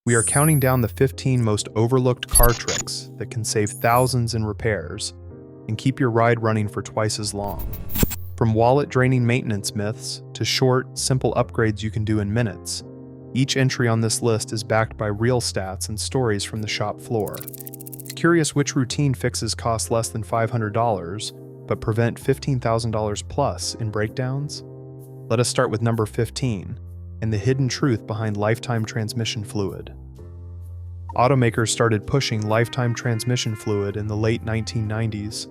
We are counting down the 15 most overlooked car tricks that can save thousands in repairs and keep your ride running for twice as long. From wallet-draining maintenance myths to short, simple upgrades you can do in minutes, each entry on this list is backed by real stats and stories from the shop floor. Curious which routine fixes cost less than $500 but prevent $15,000 plus in breakdowns? Let us start with number 15 and the hidden truth behind lifetime transmission fluid. Automakers started pushing lifetime transmission fluid in the late 1990s,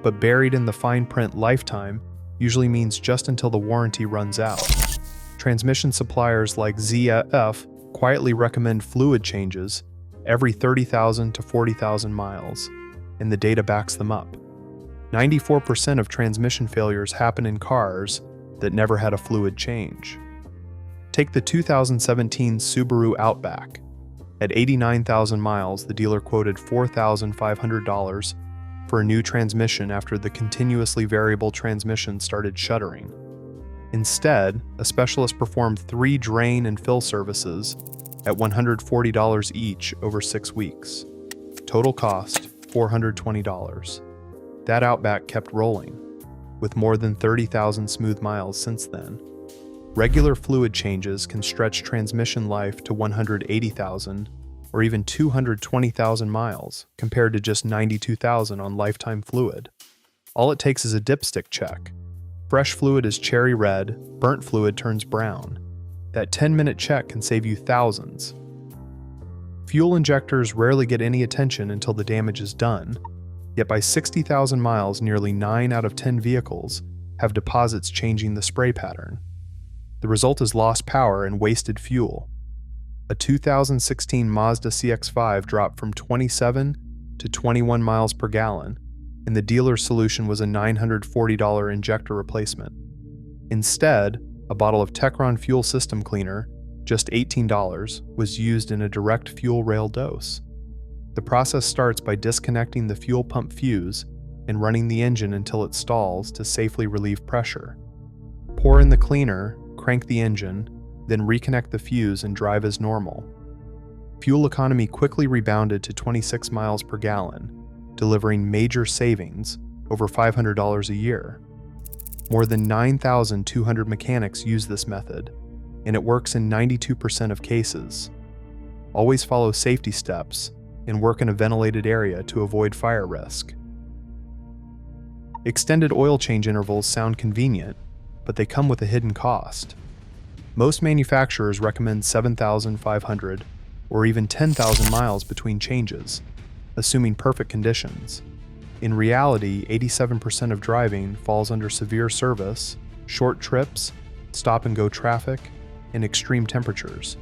but buried in the fine print lifetime usually means just until the warranty runs out. Transmission suppliers like ZF quietly recommend fluid changes every 30,000 to 40,000 miles, and the data backs them up. 94% of transmission failures happen in cars that never had a fluid change. Take the 2017 Subaru Outback. At 89,000 miles, the dealer quoted $4,500 for a new transmission after the continuously variable transmission started shuddering. Instead, a specialist performed 3 drain and fill services at $140 each over 6 weeks. Total cost, $420. That Outback kept rolling, with more than 30,000 smooth miles since then. Regular fluid changes can stretch transmission life to 180,000 or even 220,000 miles compared to just 92,000 on lifetime fluid. All it takes is a dipstick check. Fresh fluid is cherry red, burnt fluid turns brown. That 10-minute check can save you thousands. Fuel injectors rarely get any attention until the damage is done, yet by 60,000 miles, nearly 9 out of 10 vehicles have deposits changing the spray pattern. The result is lost power and wasted fuel. A 2016 Mazda CX-5 dropped from 27 to 21 miles per gallon, and the dealer's solution was a $940 injector replacement. Instead, a bottle of Techron fuel system cleaner, just $18, was used in a direct fuel rail dose. The process starts by disconnecting the fuel pump fuse and running the engine until it stalls to safely relieve pressure. Pour in the cleaner, crank the engine, then reconnect the fuse and drive as normal. Fuel economy quickly rebounded to 26 miles per gallon, delivering major savings, over $500 a year. More than 9,200 mechanics use this method, and it works in 92% of cases. Always follow safety steps and work in a ventilated area to avoid fire risk. Extended oil change intervals sound convenient, but they come with a hidden cost. Most manufacturers recommend 7,500 or even 10,000 miles between changes, assuming perfect conditions. In reality, 87% of driving falls under severe service, short trips, stop-and-go traffic, and extreme temperatures.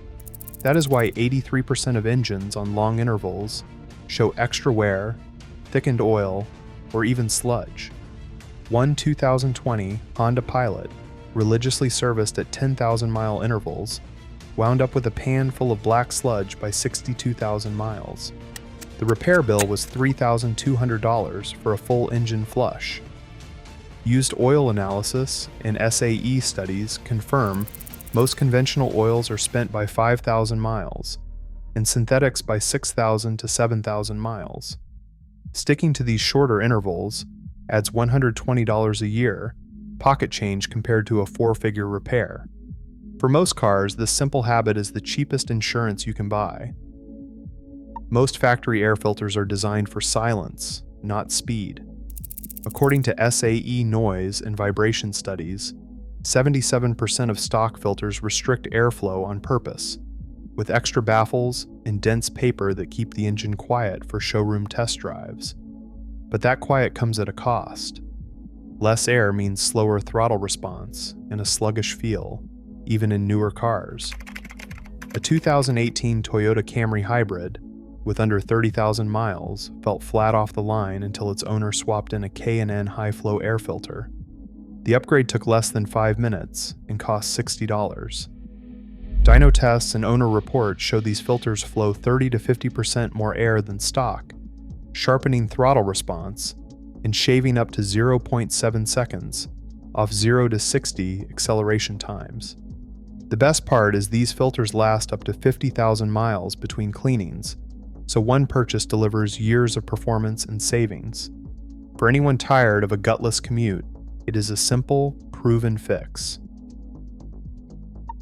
That is why 83% of engines on long intervals show extra wear, thickened oil, or even sludge. One 2020 Honda Pilot, religiously serviced at 10,000-mile intervals, wound up with a pan full of black sludge by 62,000 miles. The repair bill was $3,200 for a full engine flush. Used oil analysis and SAE studies confirm most conventional oils are spent by 5,000 miles, and synthetics by 6,000 to 7,000 miles. Sticking to these shorter intervals adds $120 a year, pocket change compared to a 4-figure repair. For most cars, this simple habit is the cheapest insurance you can buy. Most factory air filters are designed for silence, not speed. According to SAE noise and vibration studies, 77% of stock filters restrict airflow on purpose, with extra baffles and dense paper that keep the engine quiet for showroom test drives. But that quiet comes at a cost. Less air means slower throttle response and a sluggish feel, even in newer cars. A 2018 Toyota Camry Hybrid, with under 30,000 miles, felt flat off the line until its owner swapped in a K&N high-flow air filter. The upgrade took less than 5 minutes and cost $60. Dyno tests and owner reports show these filters flow 30 to 50% more air than stock, sharpening throttle response and shaving up to 0.7 seconds off 0 to 60 acceleration times. The best part is these filters last up to 50,000 miles between cleanings, so one purchase delivers years of performance and savings. For anyone tired of a gutless commute, it is a simple, proven fix.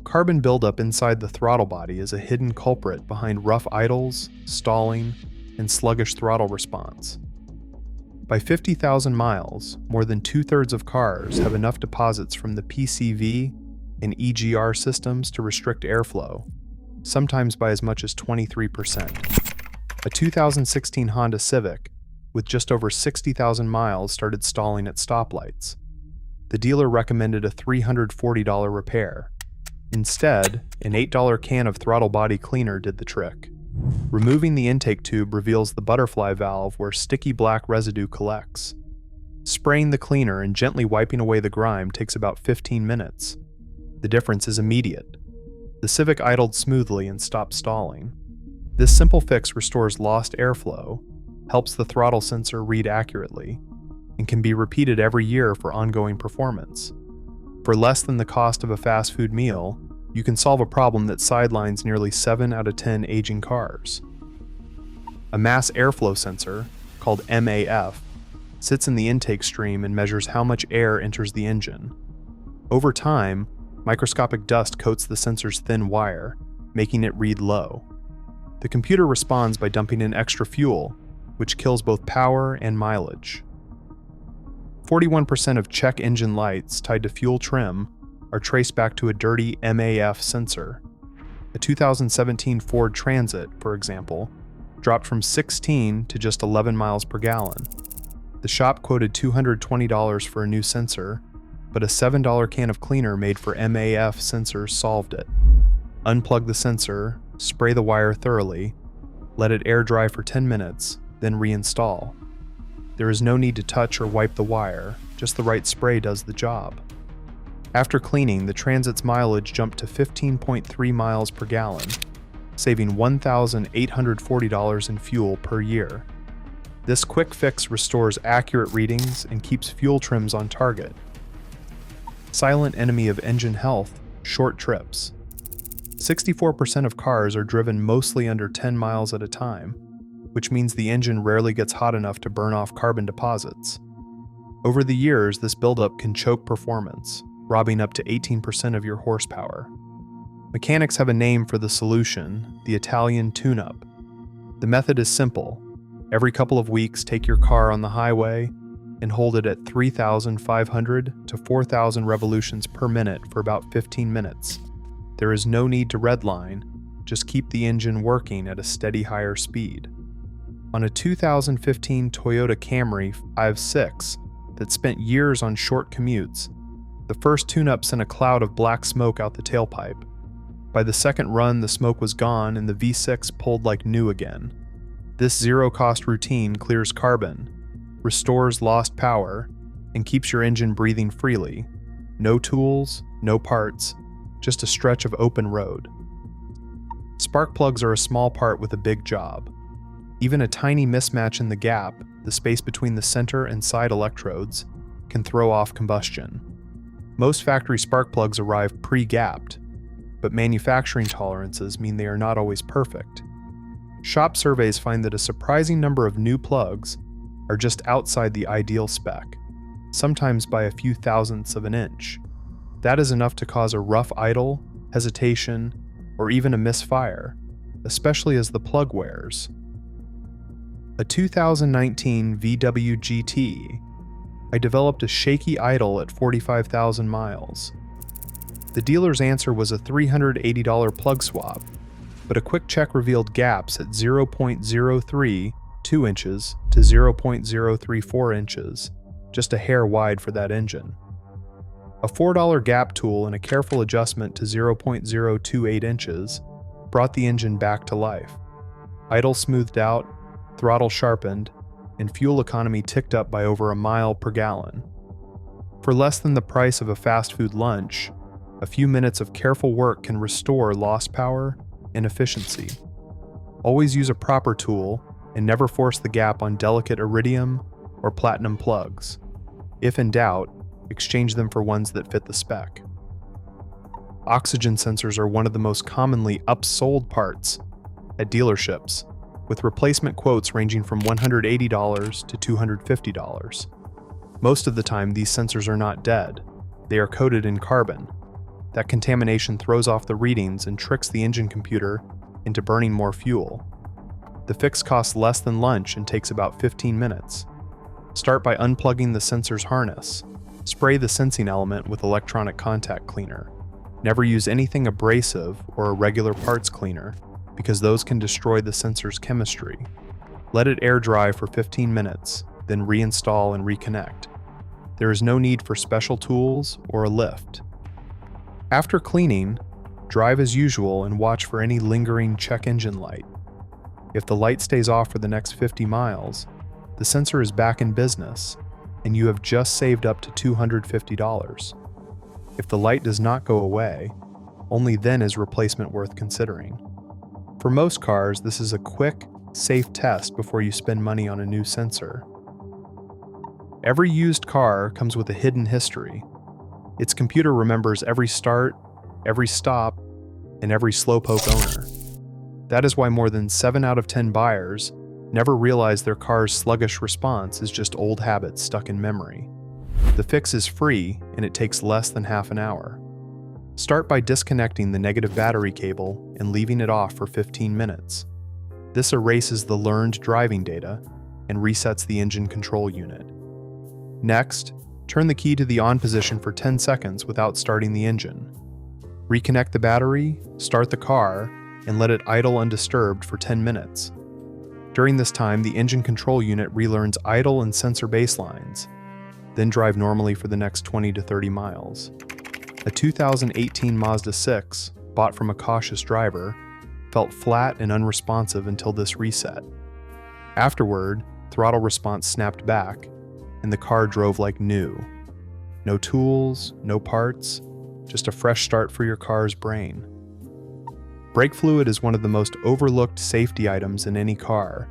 Carbon buildup inside the throttle body is a hidden culprit behind rough idles, stalling, and sluggish throttle response. By 50,000 miles, more than 2/3 of cars have enough deposits from the PCV and EGR systems to restrict airflow, sometimes by as much as 23%. A 2016 Honda Civic, with just over 60,000 miles, started stalling at stoplights. The dealer recommended a $340 repair. Instead, an $8 can of throttle body cleaner did the trick. Removing the intake tube reveals the butterfly valve where sticky black residue collects. Spraying the cleaner and gently wiping away the grime takes about 15 minutes. The difference is immediate. The Civic idled smoothly and stopped stalling. This simple fix restores lost airflow, helps the throttle sensor read accurately, and can be repeated every year for ongoing performance. For less than the cost of a fast food meal, you can solve a problem that sidelines nearly 7 out of 10 aging cars. A mass airflow sensor, called MAF, sits in the intake stream and measures how much air enters the engine. Over time, microscopic dust coats the sensor's thin wire, making it read low. The computer responds by dumping in extra fuel, which kills both power and mileage. 41% of check engine lights tied to fuel trim are traced back to a dirty MAF sensor. A 2017 Ford Transit, for example, dropped from 16 to just 11 miles per gallon. The shop quoted $220 for a new sensor, but a $7 can of cleaner made for MAF sensors solved it. Unplug the sensor, spray the wire thoroughly, let it air dry for 10 minutes, then reinstall. There is no need to touch or wipe the wire, just the right spray does the job. After cleaning, the Transit's mileage jumped to 15.3 miles per gallon, saving $1,840 in fuel per year. This quick fix restores accurate readings and keeps fuel trims on target. Silent enemy of engine health, short trips. 64% of cars are driven mostly under 10 miles at a time, which means the engine rarely gets hot enough to burn off carbon deposits. Over the years, this buildup can choke performance, robbing up to 18% of your horsepower. Mechanics have a name for the solution, the Italian tuneup. The method is simple. Every couple of weeks, take your car on the highway and hold it at 3,500 to 4,000 revolutions per minute for about 15 minutes. There is no need to redline, just keep the engine working at a steady higher speed. On a 2015 Toyota Camry 5.6 that spent years on short commutes, the first tune-up sent a cloud of black smoke out the tailpipe. By the second run, the smoke was gone and the V6 pulled like new again. This zero-cost routine clears carbon, restores lost power, and keeps your engine breathing freely. No tools, no parts, just a stretch of open road. Spark plugs are a small part with a big job. Even a tiny mismatch in the gap, the space between the center and side electrodes, can throw off combustion. Most factory spark plugs arrive pre-gapped, but manufacturing tolerances mean they are not always perfect. Shop surveys find that a surprising number of new plugs are just outside the ideal spec, sometimes by a few thousandths of an inch. That is enough to cause a rough idle, hesitation, or even a misfire, especially as the plug wears. A 2019 VW GT, I developed a shaky idle at 45,000 miles. The dealer's answer was a $380 plug swap, but a quick check revealed gaps at 0.032 inches to 0.034 inches, just a hair wide for that engine. A $4 gap tool and a careful adjustment to 0.028 inches brought the engine back to life. Idle smoothed out, throttle sharpened, and fuel economy ticked up by over a mile per gallon. For less than the price of a fast food lunch, a few minutes of careful work can restore lost power and efficiency. Always use a proper tool and never force the gap on delicate iridium or platinum plugs. If in doubt, exchange them for ones that fit the spec. Oxygen sensors are one of the most commonly upsold parts at dealerships, with replacement quotes ranging from $180 to $250. Most of the time, these sensors are not dead. They are coated in carbon. That contamination throws off the readings and tricks the engine computer into burning more fuel. The fix costs less than lunch and takes about 15 minutes. Start by unplugging the sensor's harness. Spray the sensing element with electronic contact cleaner. Never use anything abrasive or a regular parts cleaner, because those can destroy the sensor's chemistry. Let it air dry for 15 minutes, then reinstall and reconnect. There is no need for special tools or a lift. After cleaning, drive as usual and watch for any lingering check engine light. If the light stays off for the next 50 miles, the sensor is back in business, and you have just saved up to $250. If the light does not go away, only then is replacement worth considering. For most cars, this is a quick, safe test before you spend money on a new sensor. Every used car comes with a hidden history. Its computer remembers every start, every stop, and every slowpoke owner. That is why more than 7 out of 10 buyers never realize their car's sluggish response is just old habits stuck in memory. The fix is free, and it takes less than half an hour. Start by disconnecting the negative battery cable and leaving it off for 15 minutes. This erases the learned driving data and resets the engine control unit. Next, turn the key to the on position for 10 seconds without starting the engine. Reconnect the battery, start the car, and let it idle undisturbed for 10 minutes. During this time, the engine control unit relearns idle and sensor baselines, then drive normally for the next 20 to 30 miles. A 2018 Mazda 6, bought from a cautious driver, felt flat and unresponsive until this reset. Afterward, throttle response snapped back, and the car drove like new. No tools, no parts, just a fresh start for your car's brain. Brake fluid is one of the most overlooked safety items in any car,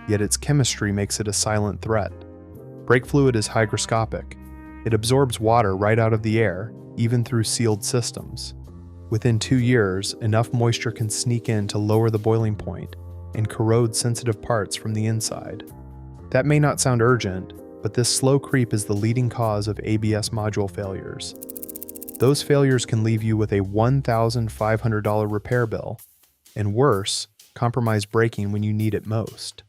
yet its chemistry makes it a silent threat. Brake fluid is hygroscopic. It absorbs water right out of the air, even through sealed systems. Within 2 years, enough moisture can sneak in to lower the boiling point and corrode sensitive parts from the inside. That may not sound urgent, but this slow creep is the leading cause of ABS module failures. Those failures can leave you with a $1,500 repair bill, and worse, compromise braking when you need it most.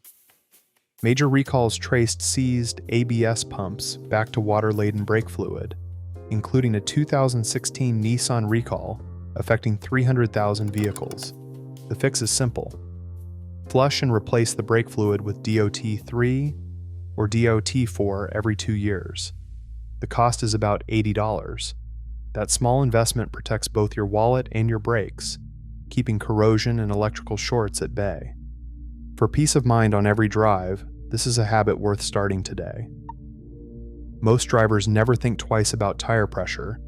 Major recalls traced seized ABS pumps back to water-laden brake fluid, including a 2016 Nissan recall affecting 300,000 vehicles. The fix is simple. Flush and replace the brake fluid with DOT3 or DOT4 every 2 years. The cost is about $80. That small investment protects both your wallet and your brakes, keeping corrosion and electrical shorts at bay. For peace of mind on every drive, this is a habit worth starting today. Most drivers never think twice about tire pressure,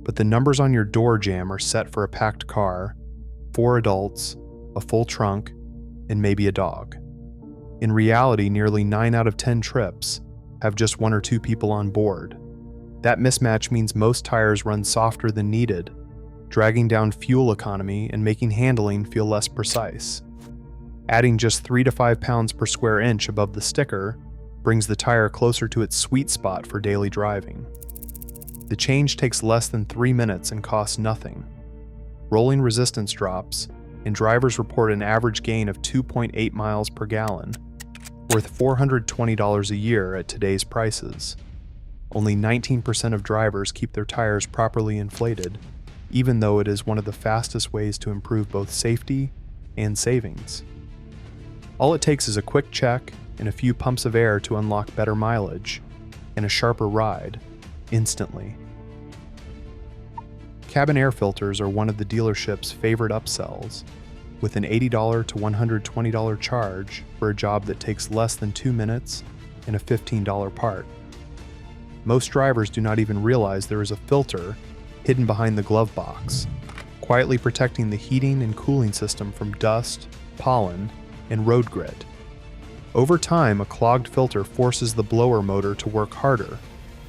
but the numbers on your door jamb are set for a packed car, 4 adults, a full trunk, and maybe a dog. In reality, nearly 9 out of 10 trips have just 1 or 2 people on board. That mismatch means most tires run softer than needed, dragging down fuel economy and making handling feel less precise. Adding just 3 to 5 pounds per square inch above the sticker brings the tire closer to its sweet spot for daily driving. The change takes less than 3 minutes and costs nothing. Rolling resistance drops, and drivers report an average gain of 2.8 miles per gallon, worth $420 a year at today's prices. Only 19% of drivers keep their tires properly inflated, even though it is one of the fastest ways to improve both safety and savings. All it takes is a quick check and a few pumps of air to unlock better mileage and a sharper ride, instantly. Cabin air filters are one of the dealership's favorite upsells, with an $80 to $120 charge for a job that takes less than 2 minutes and a $15 part. Most drivers do not even realize there is a filter hidden behind the glove box, quietly protecting the heating and cooling system from dust, pollen, and road grit. Over time, a clogged filter forces the blower motor to work harder,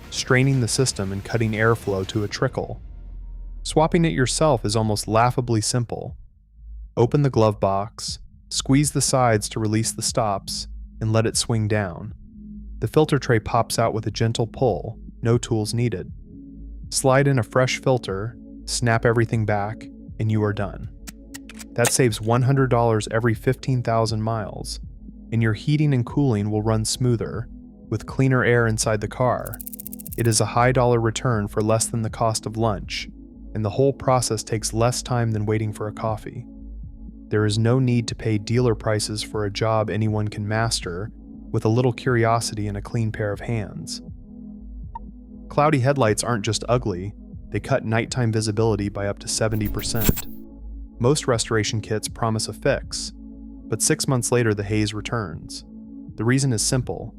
straining the system and cutting airflow to a trickle. Swapping it yourself is almost laughably simple. Open the glove box, squeeze the sides to release the stops, and let it swing down. The filter tray pops out with a gentle pull, no tools needed. Slide in a fresh filter, snap everything back, and you are done. That saves $100 every 15,000 miles, and your heating and cooling will run smoother, with cleaner air inside the car. It is a high-dollar return for less than the cost of lunch, and the whole process takes less time than waiting for a coffee. There is no need to pay dealer prices for a job anyone can master with a little curiosity and a clean pair of hands. Cloudy headlights aren't just ugly, they cut nighttime visibility by up to 70%. Most restoration kits promise a fix, but 6 months later the haze returns. The reason is simple.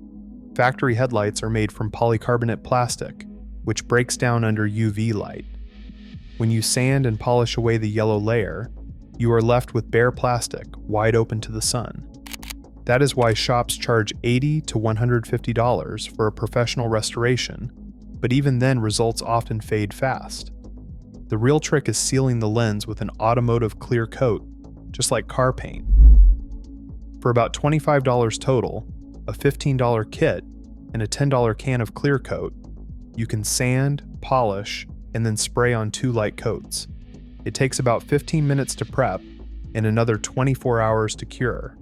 Factory headlights are made from polycarbonate plastic, which breaks down under UV light. When you sand and polish away the yellow layer, you are left with bare plastic, wide open to the sun. That is why shops charge $80 to $150 for a professional restoration, but even then results often fade fast. The real trick is sealing the lens with an automotive clear coat, just like car paint. For about $25 total, a $15 kit, and a $10 can of clear coat, you can sand, polish, and then spray on 2 light coats. It takes about 15 minutes to prep and another 24 hours to cure.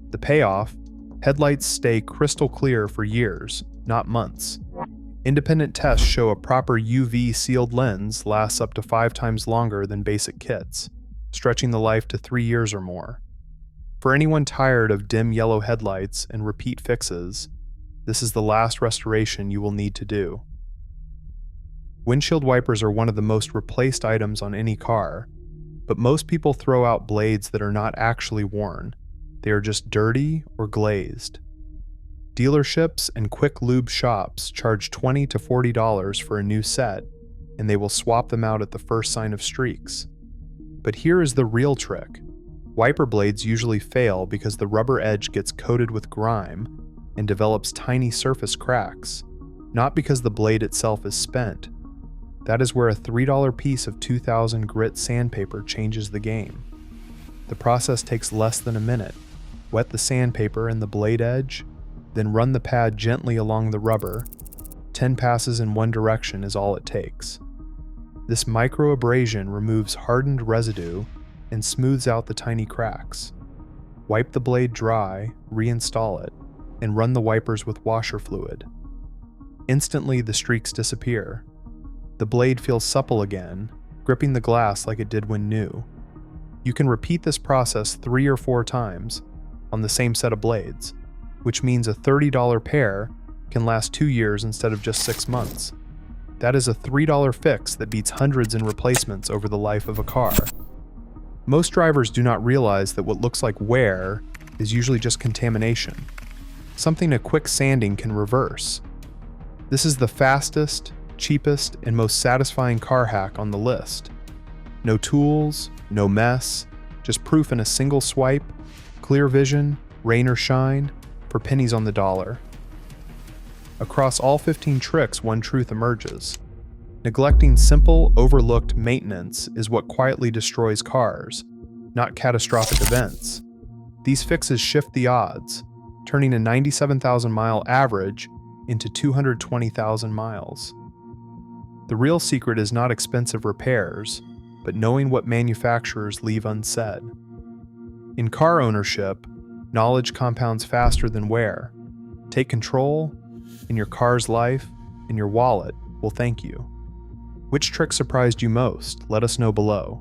The payoff: headlights stay crystal clear for years, not months. Independent tests show a proper UV sealed lens lasts up to 5 times longer than basic kits, stretching the life to 3 years or more. For anyone tired of dim yellow headlights and repeat fixes, this is the last restoration you will need to do. Windshield wipers are one of the most replaced items on any car, but most people throw out blades that are not actually worn. They are just dirty or glazed. Dealerships and quick lube shops charge $20 to $40 for a new set, and they will swap them out at the first sign of streaks. But here is the real trick. Wiper blades usually fail because the rubber edge gets coated with grime and develops tiny surface cracks, not because the blade itself is spent. That is where a $3 piece of 2000 grit sandpaper changes the game. The process takes less than a minute. Wet the sandpaper in the blade edge, then run the pad gently along the rubber. 10 passes in one direction is all it takes. This microabrasion removes hardened residue and smooths out the tiny cracks. Wipe the blade dry, reinstall it, and run the wipers with washer fluid. Instantly the streaks disappear. The blade feels supple again, gripping the glass like it did when new. You can repeat this process 3 or 4 times on the same set of blades, which means a $30 pair can last 2 years instead of just 6 months. That is a $3 fix that beats hundreds in replacements over the life of a car. Most drivers do not realize that what looks like wear is usually just contamination, something a quick sanding can reverse. This is the fastest, cheapest, and most satisfying car hack on the list. No tools, no mess, just proof in a single swipe, clear vision, rain or shine, for pennies on the dollar. Across all 15 tricks, one truth emerges. Neglecting simple, overlooked maintenance is what quietly destroys cars, not catastrophic events. These fixes shift the odds, turning a 97,000-mile average into 220,000 miles. The real secret is not expensive repairs, but knowing what manufacturers leave unsaid. In car ownership, knowledge compounds faster than wear. Take control, and your car's life and your wallet will thank you. Which trick surprised you most? Let us know below.